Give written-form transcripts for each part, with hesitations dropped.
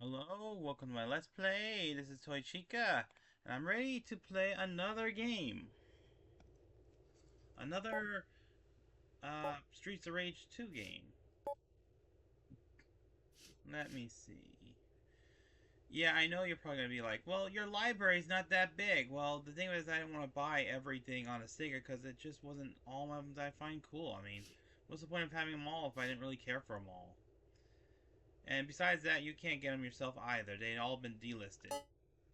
Hello, welcome to my Let's Play. This is Toy Chica, and I'm ready to play another game. Another Streets of Rage 2 game. Let me see. Yeah, I know you're probably going to be like, well, your library's not that big. Well, the thing is, I didn't want to buy everything on a sticker because it just wasn't all of them that I find cool. I mean, what's the point of having them all if I didn't really care for them all? And besides that, you can't get them yourself either. They'd all been delisted.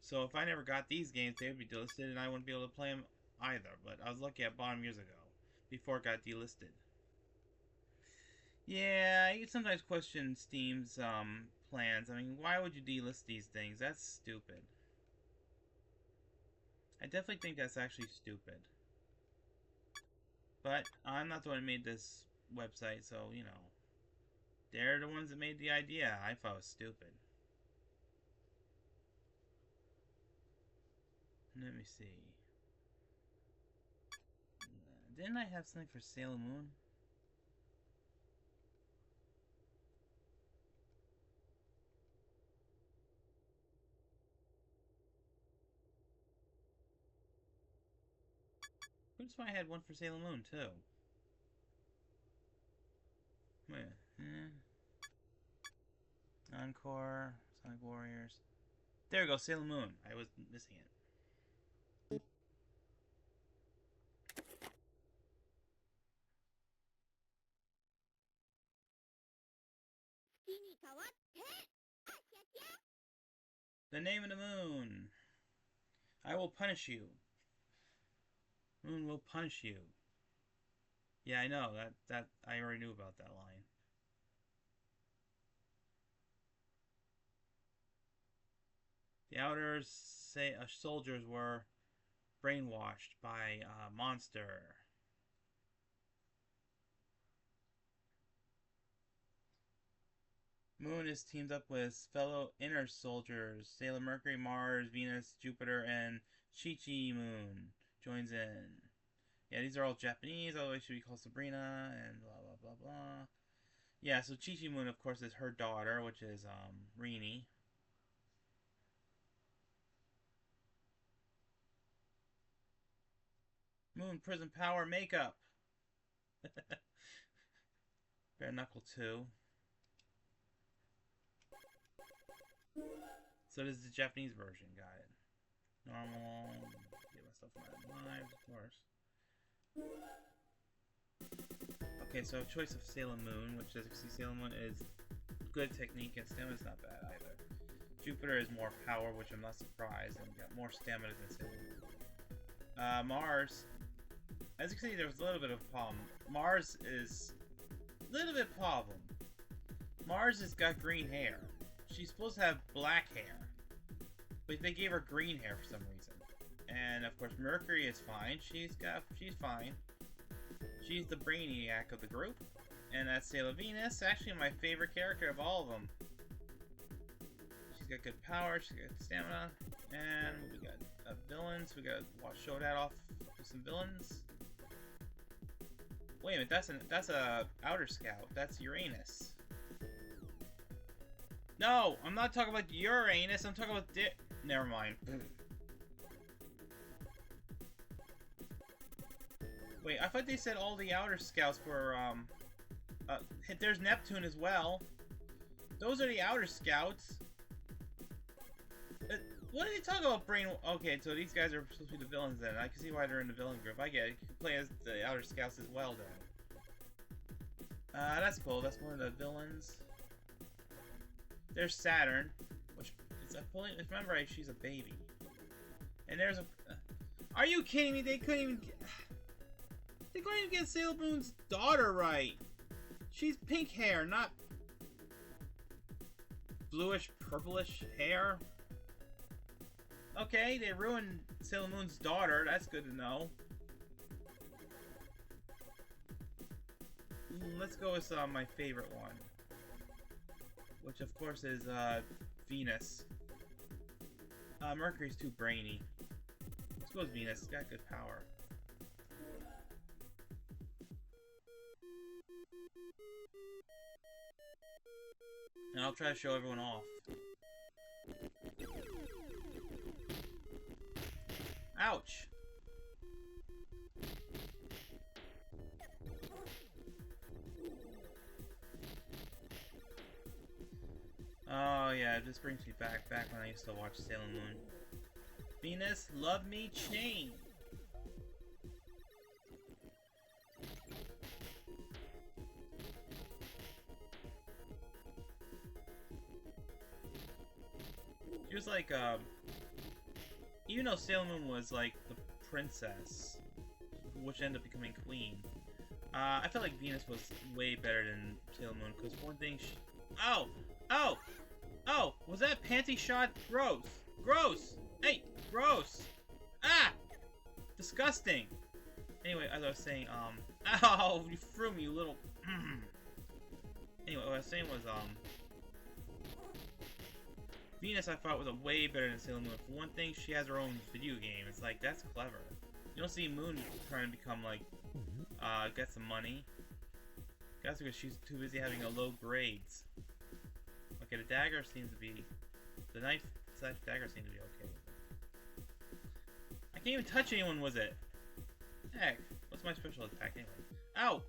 So if I never got these games, they would be delisted and I wouldn't be able to play them either. But I was lucky I bought them years ago, before it got delisted. Yeah, you sometimes question Steam's plans. I mean, why would you delist these things? That's stupid. I definitely think that's actually stupid. But I'm not the one who made this website, so, you know. They're the ones that made the idea. I thought it was stupid. Let me see. Didn't I have something for Sailor Moon? Could have sworn I had one for Sailor Moon, too. Wait. Encore, Sonic Warriors. There we go, Sailor Moon. I was missing it. The name of the moon. I will punish you. Moon will punish you. Yeah, I know. That I already knew about that line. The outer soldiers were brainwashed by a monster. Moon is teamed up with fellow inner soldiers. Sailor Mercury, Mars, Venus, Jupiter, and Chi-Chi Moon joins in. Yeah, these are all Japanese, otherwise should be called Sabrina, and blah blah blah blah. Yeah, so Chi-Chi Moon, of course, is her daughter, which is Rini. Moon Prison Power Makeup. Bare Knuckle 2. So this is the Japanese version, got it. Normal. Get myself my lives, of course. Okay, so choice of Sailor Moon, which as you can see, Sailor Moon is good technique and stamina's not bad either. Jupiter is more power, which I'm not surprised, and got more stamina than Sailor Moon. Mars, as you can see, there's a little bit of a problem. Mars is a little bit problem. Mars has got green hair. She's supposed to have black hair, but they gave her green hair for some reason. And of course, Mercury is fine. She's fine. She's the brainiac of the group. And that's Sailor Venus, actually my favorite character of all of them. She's got good power, she's got stamina, and we got villains. We gotta show that off with some villains. Wait a minute, that's a outer scout. That's Uranus. No, I'm not talking about Uranus. I'm talking about never mind. Wait, I thought they said all the outer scouts were there's Neptune as well. Those are the outer scouts. What are you talking about, Brain? Okay, so these guys are supposed to be the villains then. I can see why they're in the villain group. I get it. You can play as the outer scouts as well then. That's cool. That's one of the villains. There's Saturn, which is if I remember right, she's a baby. And there's a. Are you kidding me? They couldn't even. They couldn't even get Sailor Moon's daughter right. She's pink hair, not bluish, purplish hair. Okay, they ruined Sailor Moon's daughter. That's good to know. Let's go with my favorite one. Which, of course, is Venus. Mercury's too brainy. Let's go with Venus. It's got good power. And I'll try to show everyone off. Ouch! Oh yeah, this brings me back when I used to watch Sailor Moon. Venus, love me, chain! She was like, even though Sailor Moon was like the princess, which ended up becoming queen, I felt like Venus was way better than Sailor Moon, because one thing she... Ow! Ow! Oh! Was that panty shot? Gross! Gross! Hey! Gross! Ah! Disgusting! Anyway, as I was saying, ow! You threw me, you little... Anyway, what I was saying was, Venus I thought was a way better than Sailor Moon. For one thing, she has her own video game. It's like, that's clever. You don't see Moon trying to become like, get some money. That's because she's too busy having a low grades. Okay, the dagger seems to be... The knife / dagger seems to be okay. I can't even touch anyone with it! Heck, what's my special attack anyway? Ow!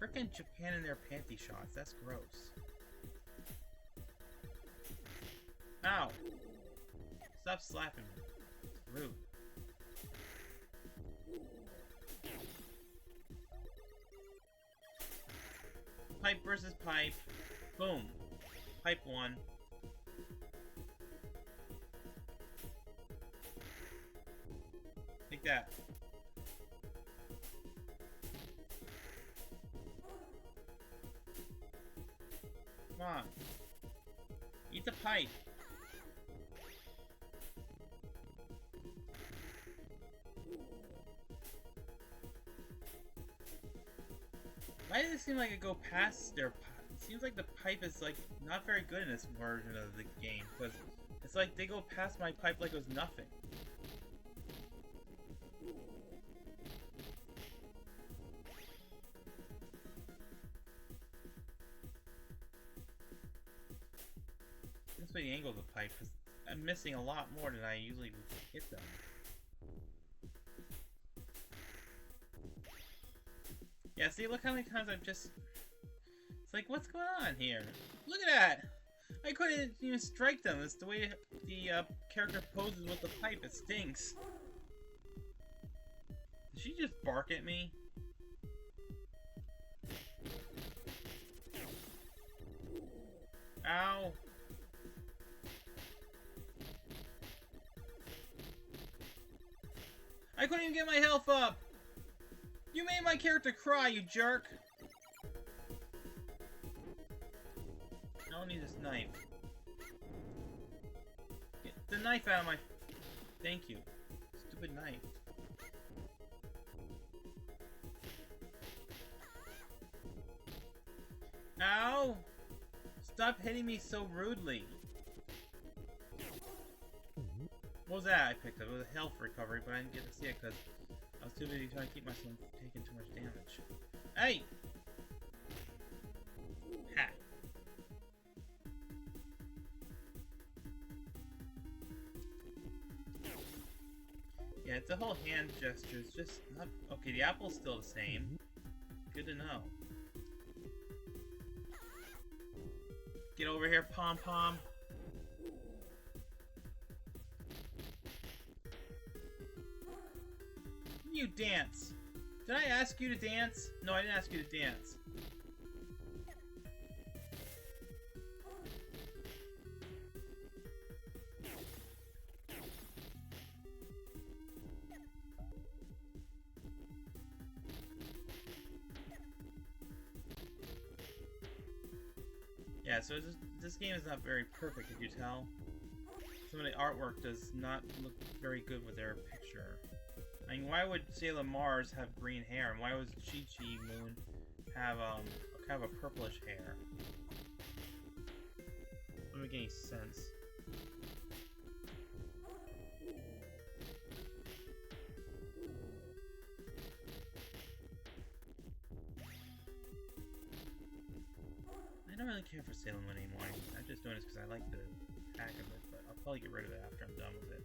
Frickin' Japan and their panty shots, that's gross. Ow! Stop slapping me. It's rude. Pipe versus pipe. Boom. Pipe won. Take that. Come on. Eat the pipe. Why does it seem like it go past their pipe? It seems like the pipe is like not very good in this version of the game, because it's like they go past my pipe like it was nothing. That's the angle of the pipe, because I'm missing a lot more than I usually hit them. Yeah, see, look how many times I've just... It's like, what's going on here? Look at that! I couldn't even strike them. It's the way the character poses with the pipe. It stinks. Did she just bark at me? Ow! I couldn't even get my health up! You made my character cry, you jerk! I don't need this knife. Get the knife out of my... Thank you. Stupid knife. Ow! Stop hitting me so rudely. What was that I picked up? It was a health recovery, but I didn't get to see it because I was too busy trying to keep myself from taking too much damage. Hey! Ha! Yeah, it's the whole hand gesture. It's just not... Okay, the apple's still the same. Good to know. Get over here, Pom-Pom. You dance. Did I ask you to dance? No, I didn't ask you to dance. Yeah, so this game is not very perfect, if you tell. Some of the artwork does not look very good with their picture. I mean, why would Sailor Mars have green hair, and why would Chi-Chi Moon have kind of a purplish hair? Doesn't make any sense. really care for Sailor Moon anymore. I'm just doing this because I like the hack of it, but I'll probably get rid of it after I'm done with it.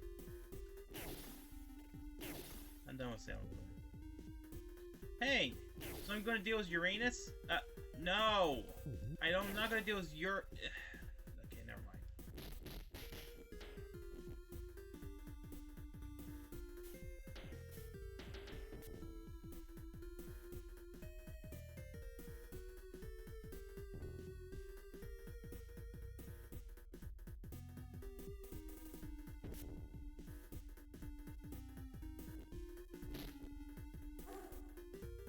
I'm done with Sailor Moon. Hey! So I'm gonna deal with Uranus? No! I'm not gonna deal with Okay, never mind.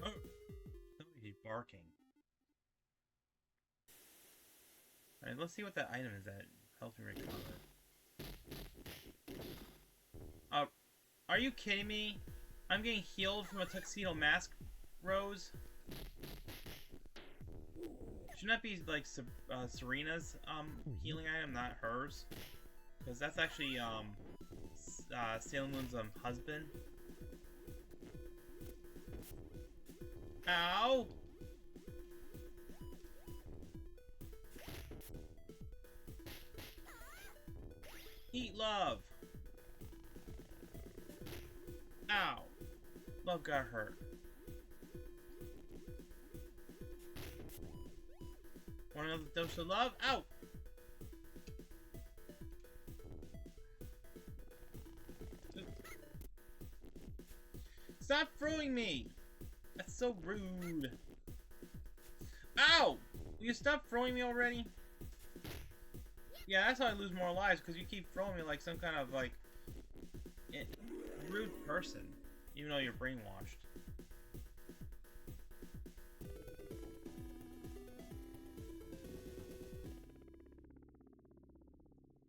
Oh! Somebody's barking. Alright, let's see what that item is that helps me recover. Are you kidding me? I'm getting healed from a Tuxedo Mask Rose? Shouldn't that be, like, Serena's, healing item, not hers? Because that's actually, Sailor Moon's, husband. Ow! Eat love! Ow! Love got hurt. Want another dose of love? Ow! Stop throwing me! That's so rude. Ow! Will you stop throwing me already? Yeah, that's how I lose more lives, because you keep throwing me like some kind of, like, rude person, even though you're brainwashed.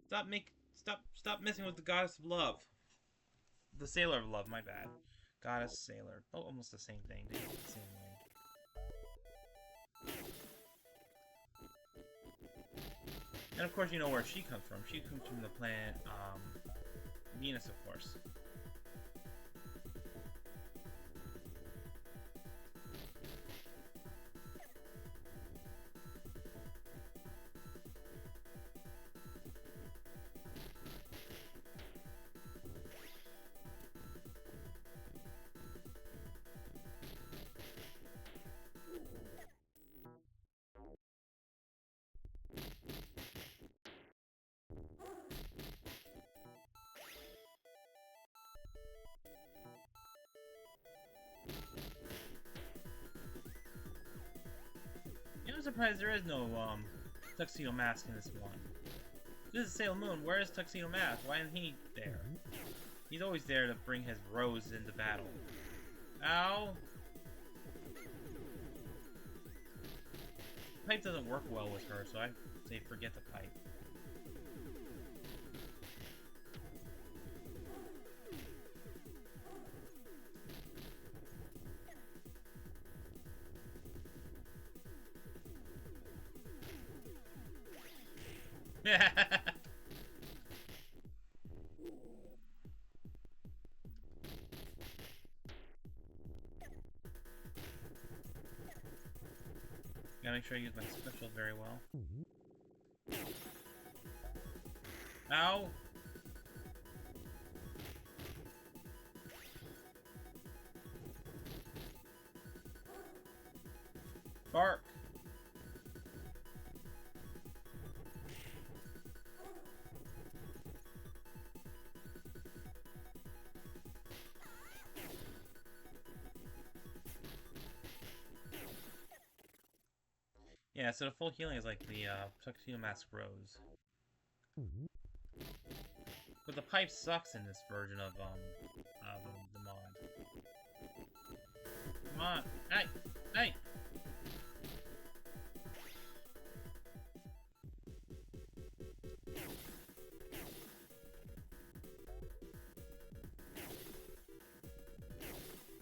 Stop messing with the goddess of love. The sailor of love, my bad. Goddess, sailor. Oh, almost the same thing. They look the same way. And of course, you know where she comes from. She comes from the planet, Venus, of course. I'm surprised there is no, Tuxedo Mask in this one. This is Sailor Moon. Where is Tuxedo Mask? Why isn't he there? He's always there to bring his Rose into battle. Ow! Pipe doesn't work well with her, so I say forget the pipe. Gotta make sure I use my special very well. Ow! Bark! Yeah, so the full healing is like the Tuxedo Mask Rose. But the pipe sucks in this version of the mod. Come on! Hey! Hey!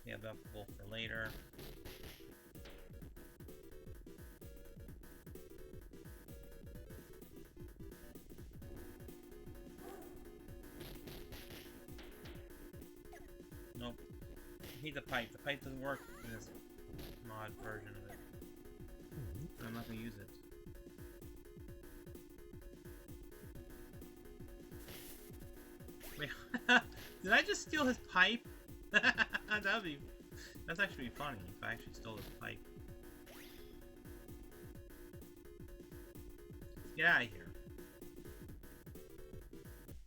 Yeah, that's full for later. Nope. I hate the pipe. The pipe doesn't work in this mod version of it. I'm not gonna use it. Wait, did I just steal his pipe? That's actually funny if I actually stole his pipe. Let's get out of here.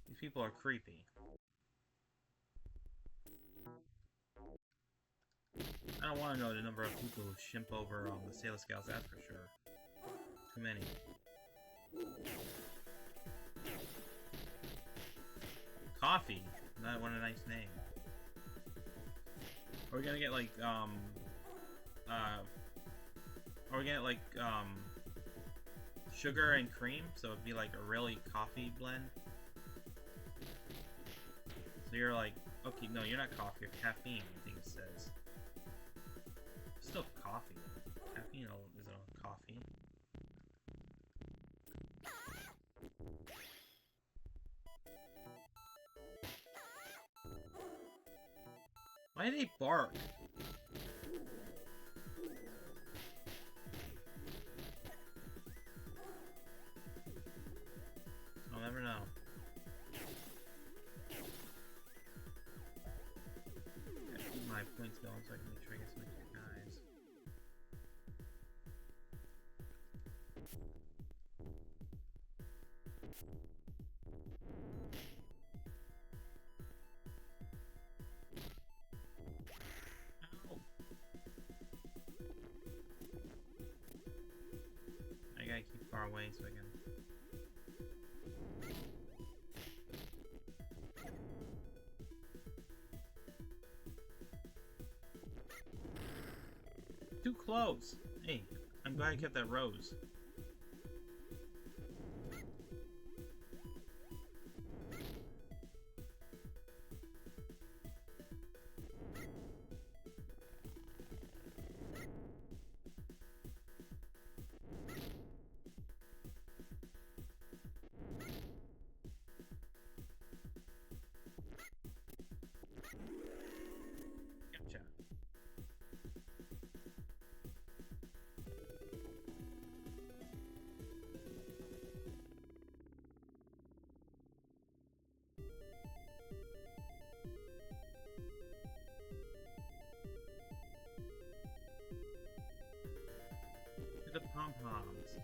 These people are creepy. I don't want to know the number of people who shimp over on the Sailor Scouts, that's for sure. Too many. Coffee. What a nice name. Are we gonna get like, are we gonna get like, sugar and cream? So it'd be like a really coffee blend? So you're like, okay, no, you're not coffee, you're caffeine, I think it says. Still coffee. Caffeine isn't a coffee. Why do they bark? I'll never know. Gotta keep my points going so I can make sure I get some extra guys. I gotta keep far away so I can... Too close! Hey, I'm glad I kept that rose. Gotcha. The pom-poms.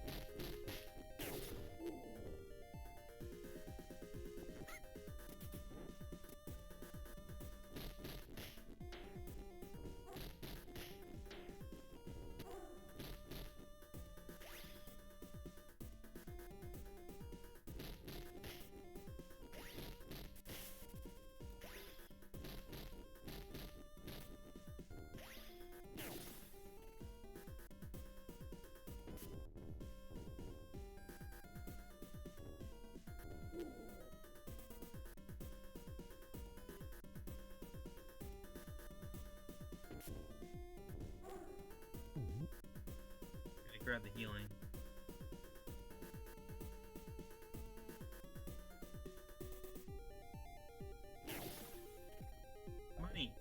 Gotta grab the healing. Money!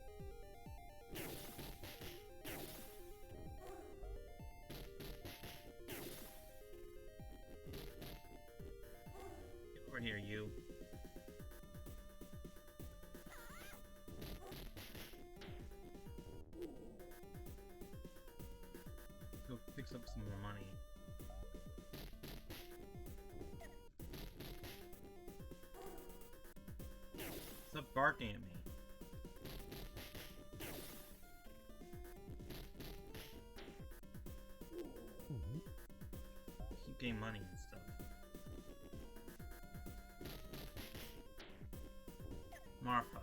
Get over here, you. Go fix up some more money. Stop barking at me. Keep getting money and stuff. Marfa.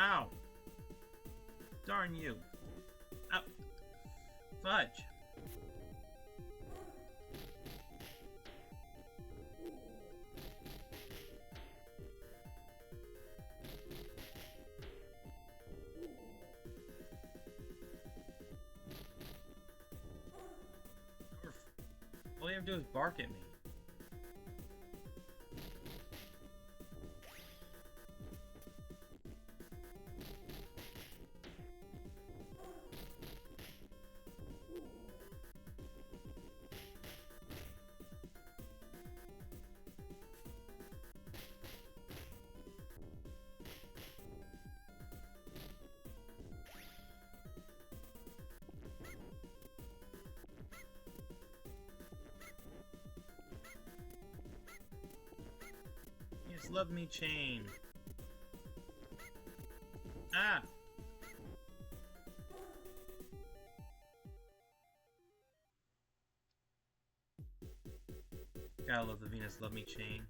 Ow! Darn you. Ow. Fudge. All you have to do is bark at me. Venus, love me chain. Ah! Gotta love the Venus, love me chain.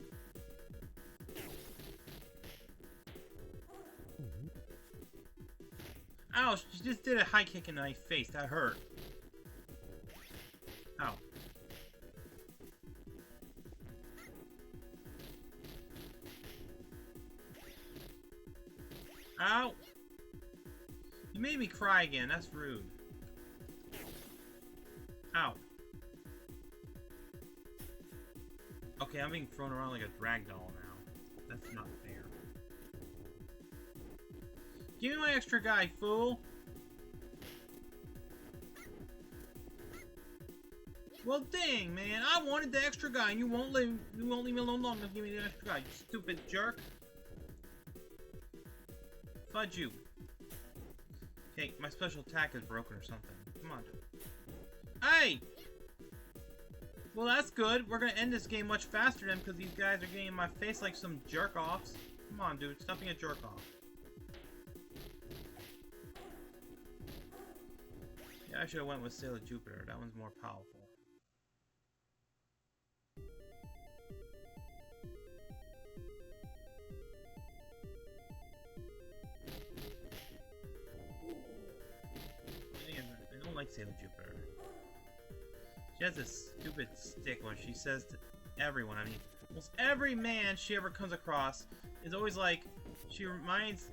Ow! She just did a high kick in my face. That hurt. Ow. Ow! You made me cry again. That's rude. Ow. Okay, I'm being thrown around like a ragdoll now. That's not fair. Give me my extra guy, fool! Well, dang, man! I wanted the extra guy, and you won't leave me alone long enough to give me the extra guy, you stupid jerk! Fudge you! Okay, my special attack is broken or something. Come on, dude. Hey! Well, that's good. We're gonna end this game much faster then, because these guys are getting in my face like some jerk-offs. Come on, dude. Stop being a jerk-off. Yeah, I should have went with Sailor Jupiter. That one's more powerful. I don't like Sailor Jupiter. She has this stupid stick where she says to everyone, I mean, almost every man she ever comes across is always like, she reminds...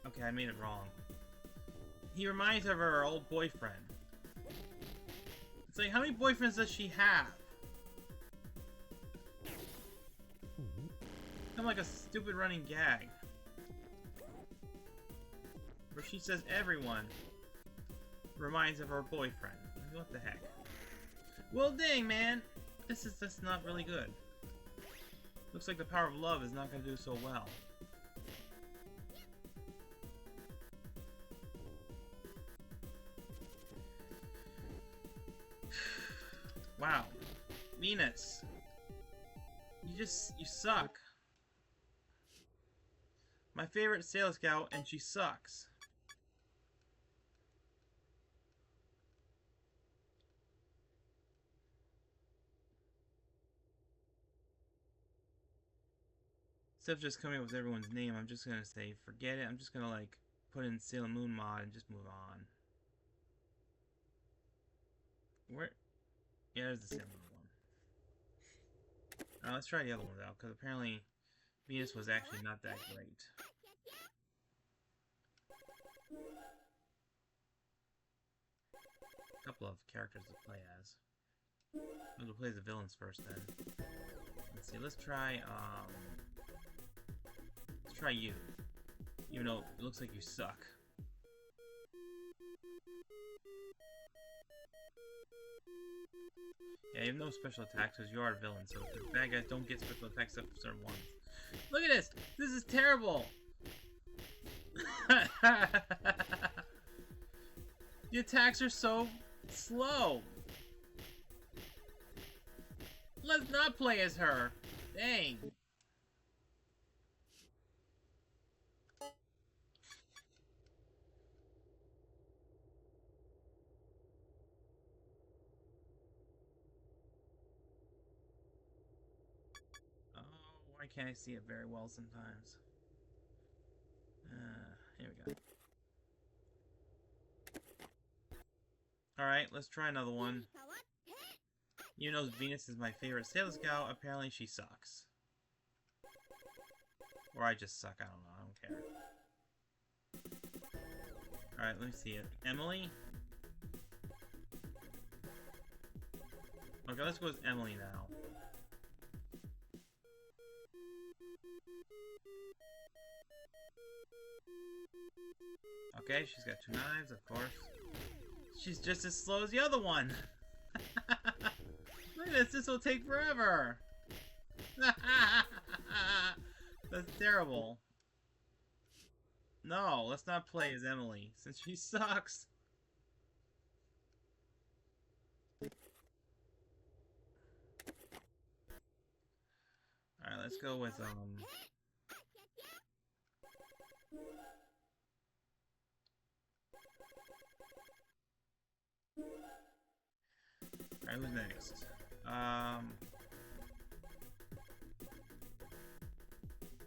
Okay, I made it wrong. He reminds her of her old boyfriend. It's like, how many boyfriends does she have? Kind of like a stupid running gag. Where she says everyone reminds of her boyfriend. What the heck? Well, dang, man. This is just not really good. Looks like the power of love is not going to do so well. Wow. Venus. You suck. My favorite Sailor Scout, and she sucks. Instead of just coming up with everyone's name, I'm just gonna say, forget it. I'm just gonna, like, put in Sailor Moon mod and just move on. Where? Yeah, there's the Sailor Moon one. Let's try the other one, though, because apparently Venus was actually not that great. A couple of characters to play as. We'll play the villains first, then. Let's see, let's try you. Even though it looks like you suck. Yeah, you have no special attacks because you are a villain, so the bad guys don't get special attacks except for certain ones. Look at this! This is terrible! The attacks are so slow! Let's not play as her! Dang! Why can't I see it very well sometimes? Here we go. Alright, let's try another one. Even though Venus is my favorite Sailor Scout, apparently she sucks. Or I just suck, I don't know, I don't care. Alright, let me see it. Emily? Okay, let's go with Emily now. Okay, she's got 2 knives, of course. She's just as slow as the other one! Look at this, this will take forever! That's terrible. No, let's not play as Emily, since she sucks. Alright, let's go with Alright, who's next?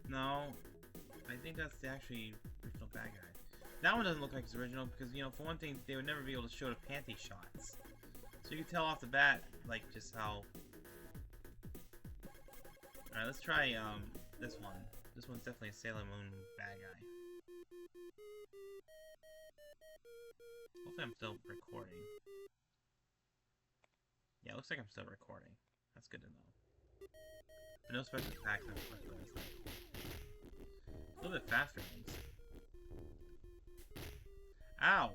No. I think that's the actually original bad guy. That one doesn't look like it's original because, you know, for one thing, they would never be able to show the panty shots. So you can tell off the bat, like, just how... Alright, let's try, this one. This one's definitely a Sailor Moon bad guy. Hopefully I'm still recording. Yeah, it looks like I'm still recording. That's good to know. But no special attacks. A little bit faster, at least. Ow!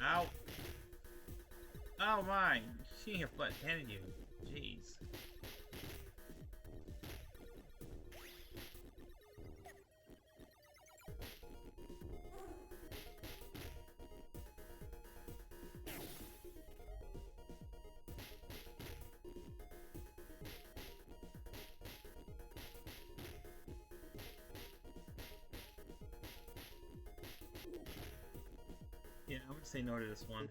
Ow! Oh my! Seeing your butt handed you. Jeez. Yeah, I'm gonna say no to this one.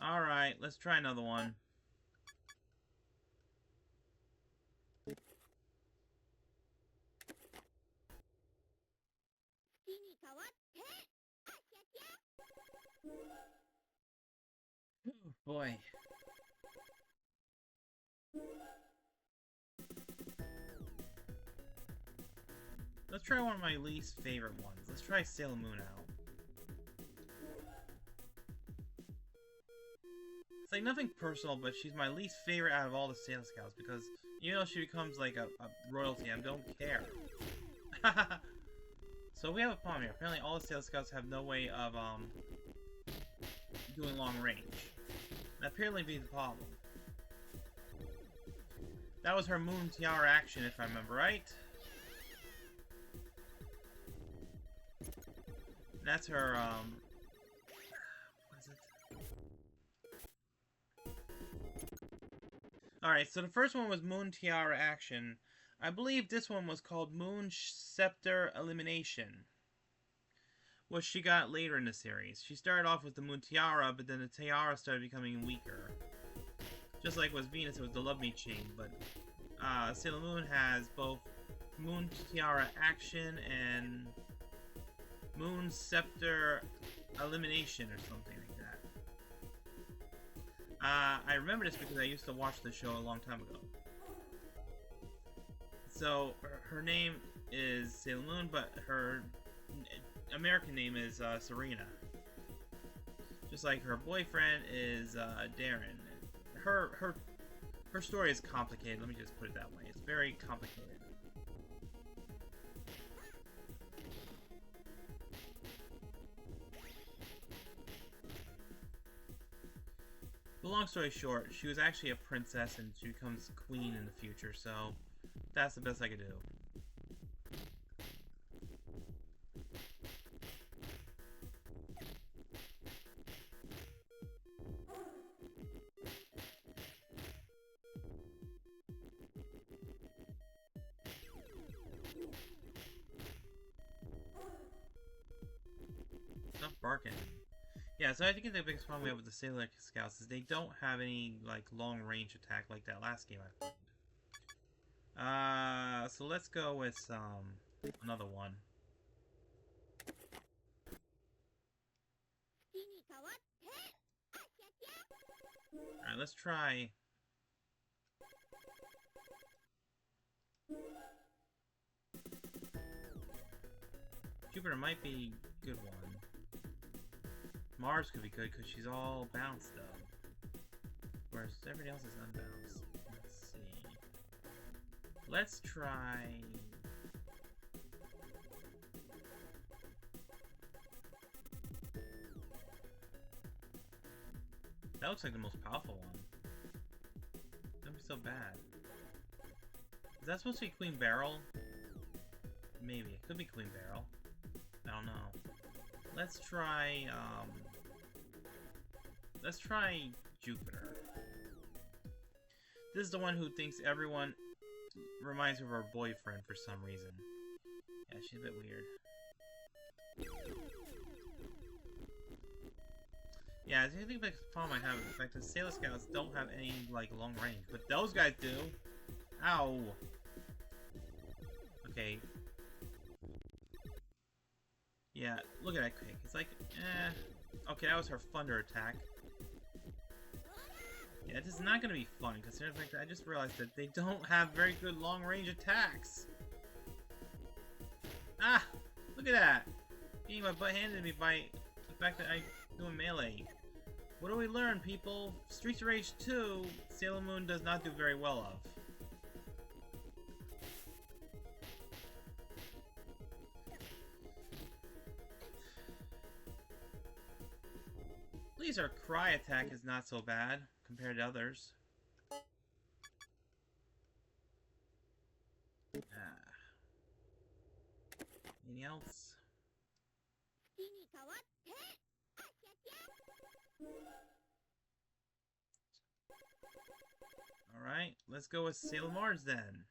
Alright, let's try another one. Oh boy. Let's try one of my least favorite ones. Let's try Sailor Moon out. It's like nothing personal, but she's my least favorite out of all the Sailor Scouts because even though she becomes like a royalty, I don't care. So we have a problem here. Apparently all the Sailor Scouts have no way of doing long range. That apparently be the problem. That was her Moon Tiara action, if I remember right. That's her, what is it? Alright, so the first one was Moon Tiara Action. I believe this one was called Moon Scepter Elimination, which she got later in the series. She started off with the Moon Tiara, but then the Tiara started becoming weaker. Just like with Venus, it was the Love Me chain, but Sailor Moon has both Moon Tiara Action and Moon Scepter Elimination or something like that. I remember this because I used to watch the show a long time ago. So, her name is Sailor Moon, but her American name is Serena. Just like her boyfriend is Darren. Her story is complicated, let me just put it that way. It's very complicated. But long story short, she was actually a princess and she becomes queen in the future, so that's the best I could do. Stop barking. Yeah, so I think the biggest problem we have with the Sailor Scouts is they don't have any, like, long-range attack like that last game I played. So let's go with, another one. Alright, let's try... Jupiter might be a good one. Mars could be good because she's all bounced though. Whereas everybody else is unbounced. Let's see. Let's try... That looks like the most powerful one. That'd be so bad. Is that supposed to be Queen Beryl? Maybe. It could be Queen Beryl. I don't know. Let's try, Jupiter. This is the one who thinks everyone reminds her of her boyfriend for some reason. Yeah, she's a bit weird. Yeah, I think the problem I have is the fact that Sailor Scouts don't have any, like, long range, but those guys do! Ow! Okay. Yeah, look at that kick. It's like, eh. Okay, that was her thunder attack. Yeah, this is not gonna be fun, considering the fact that I just realized that they don't have very good long-range attacks! Ah! Look at that! Getting my butt handed to me by the fact that I'm doing melee. What do we learn, people? Streets of Rage 2, Sailor Moon does not do very well of. At least our cry attack is not so bad compared to others. Anything else? Alright, let's go with Sailor Mars then.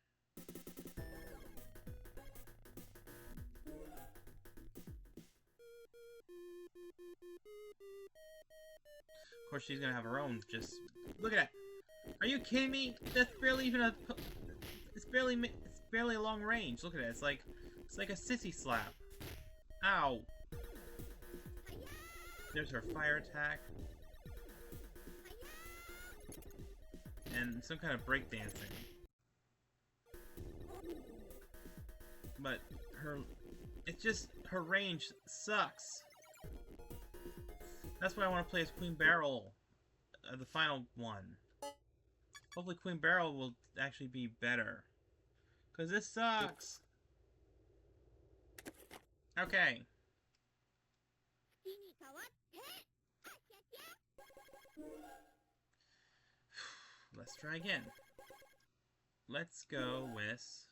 Of course, she's gonna have her own. Just look at that. Are you kidding me? That's barely even a. It's barely a long range. Look at it. It's like a sissy slap. Ow. There's her fire attack. And some kind of breakdancing. But her range sucks. That's why I want to play as Queen Beryl, the final one. Hopefully Queen Beryl will actually be better. Because this sucks. Okay. Let's try again. Let's go with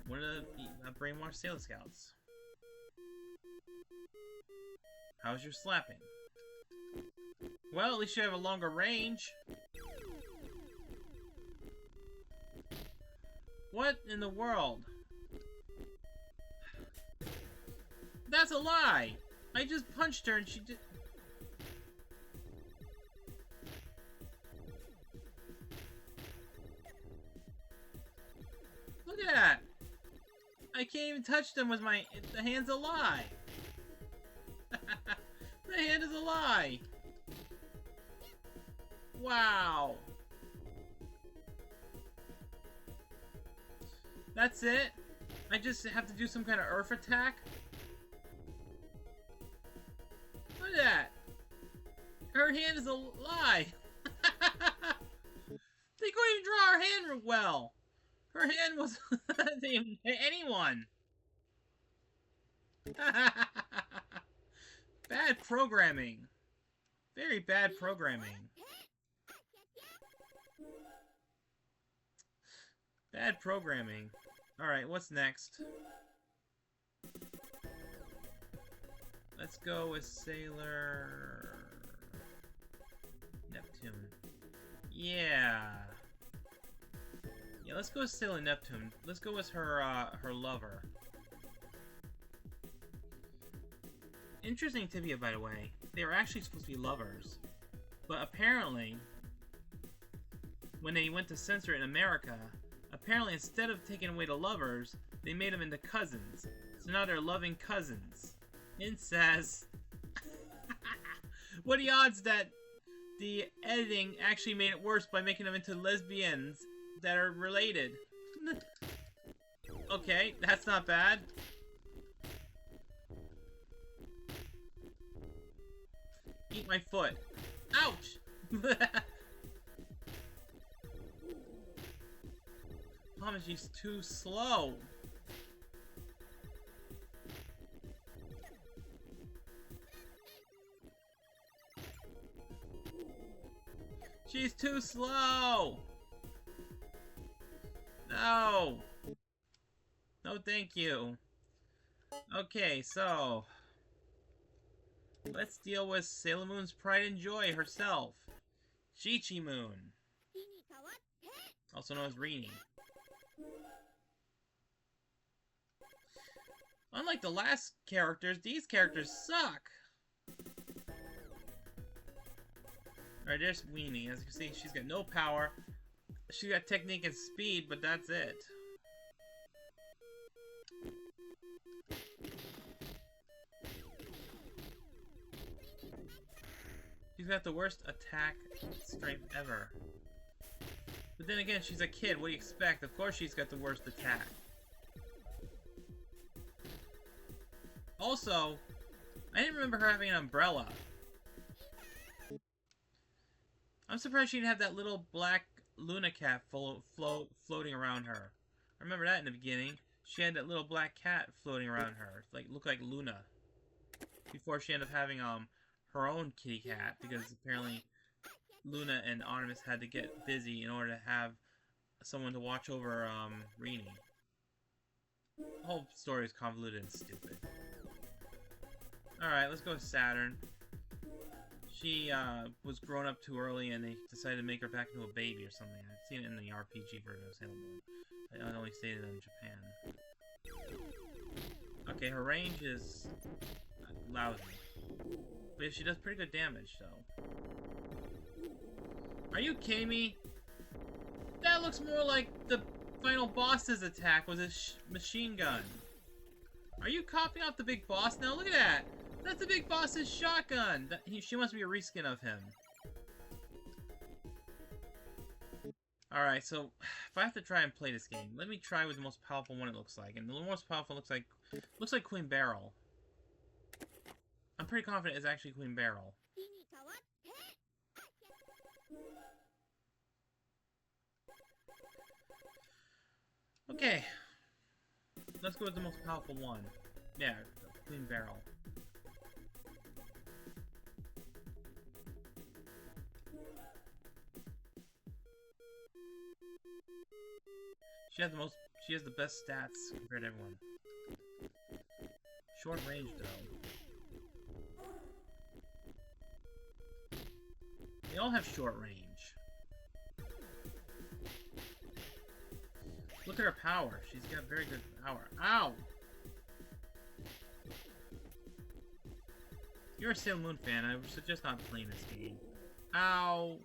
one of the Brainwash Sailor Scouts. How's your slapping? Well, at least you have a longer range. What in the world? That's a lie! I just punched her and she did... Look at that! I can't even touch them with my... The hand's a lie! The hand is a lie! Wow! That's it? I just have to do some kind of earth attack? Look at that! Her hand is a lie! They couldn't even draw her hand well! Her hand was... anyone! Bad programming. Very bad programming. Bad programming. Alright, what's next? Let's go with Sailor... Neptune. Yeah. Yeah, let's go with Sailor Neptune. Let's go with her, her lover. Interesting tibia, by the way. They were actually supposed to be lovers. But apparently, when they went to censor it in America, apparently instead of taking away the lovers, they made them into cousins. So now they're loving cousins. Incest. What are the odds that the editing actually made it worse by making them into lesbians that are related? Okay, that's not bad. Eat my foot. Ouch! Mama, she's too slow. She's too slow! No! No, thank you. Okay, so... let's deal with Sailor Moon's pride and joy herself. Chi-Chi Moon, also known as Rini. Unlike the last characters, these characters suck! Alright, there's Weenie. As you can see, she's got no power. She's got technique and speed, but that's it. She's got the worst attack strength ever. But then again, she's a kid. What do you expect? Of course she's got the worst attack. Also, I didn't remember her having an umbrella. I'm surprised she didn't have that little black Luna cat floating around her. I remember that in the beginning. She had that little black cat floating around her. Like, looked like Luna. Before she ended up having her own kitty cat, because apparently Luna and Artemis had to get busy in order to have someone to watch over Rini. The whole story is convoluted and stupid. Alright, let's go with Saturn. She was grown up too early and they decided to make her back into a baby or something. I've seen it in the RPG version of Sailor Moon. I only stayed in Japan. Okay, her range is lousy. But she does pretty good damage, though. Are you kidding me? That looks more like the final boss's attack with his machine gun. Are you copying off the big boss now? Look at that! That's the big boss's shotgun! She must be a reskin of him. Alright, so if I have to try and play this game, let me try with the most powerful one it looks like. And the most powerful looks like Queen Beryl. I'm pretty confident it's actually Queen Beryl. Okay. Let's go with the most powerful one. Yeah, Queen Beryl. She has the best stats compared to everyone. Short range, though. They all have short range. Look at her power. She's got very good power. Ow! If you're a Sailor Moon fan, I would suggest not playing this game. Ow!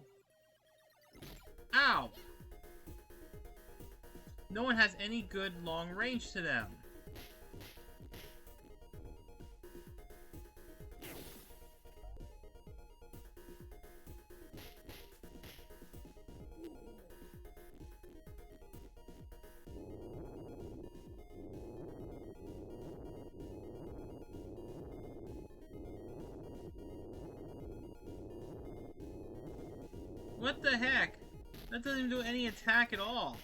Ow! No one has any good long range to them. What the heck? That doesn't even do any attack at all.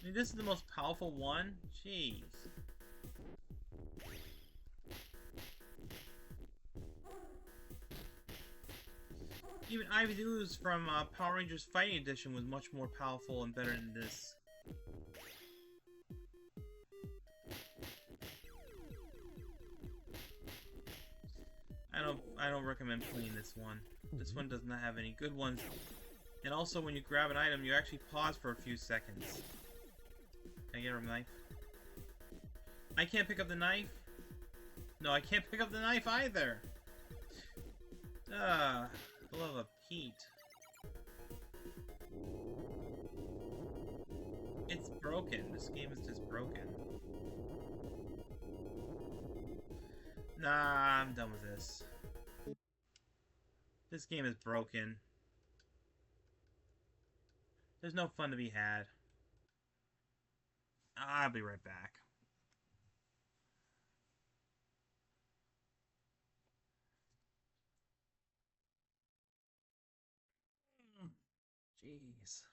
I mean, this is the most powerful one? Jeez. Even Ivy Ooze from Power Rangers Fighting Edition was much more powerful and better than this. I don't recommend playing this one. This one does not have any good ones. And also, when you grab an item, you actually pause for a few seconds. Can I get a knife? I can't pick up the knife? No, I can't pick up the knife either! Love of Pete. It's broken. This game is just broken. Nah, I'm done with this. This game is broken. There's no fun to be had. I'll be right back. Jeez.